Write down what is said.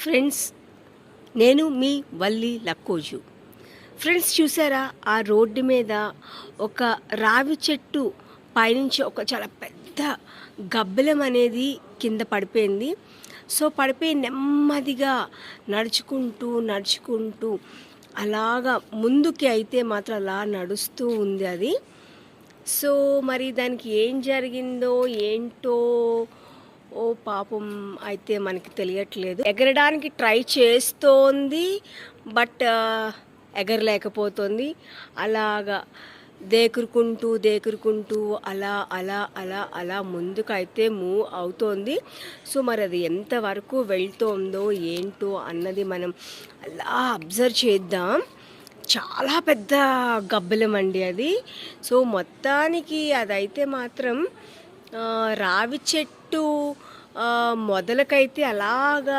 Friends, నేను మీ Valli Lakkoju. Friends, చూసారా ఆ రోడ్డు మీద ఒక రావి చెట్టు పైనుంచి ఒక చాలా పెద్ద గబ్బిలం అనేది కింద పడిపోయింది. సో పడిపోయి నెమ్మదిగా నడుచుకుంటూ అలాగా ముందుకి అయితే మాత్రం అలా నడుస్తూ ఉంది అది. సో మరి దానికి ఏం జరిగిందో ఏంటో పాపం అయితే మనకి తెలియట్లేదు. ఎగరడానికి ట్రై చేస్తోంది, బట్ ఎగరలేకపోతుంది. అలాగా దేకురుకుంటూ అలా అలా అలా అలా ముందుకైతే మూవ్ అవుతోంది. సో మరి అది ఎంతవరకు వెళ్తోందో ఏంటో అన్నది మనం అలా అబ్జర్వ్ చేద్దాం. చాలా పెద్ద గబ్బిలం అండి అది. సో మొత్తానికి అదైతే మాత్రం రావి చెట్టు మొదలకైతే అలాగా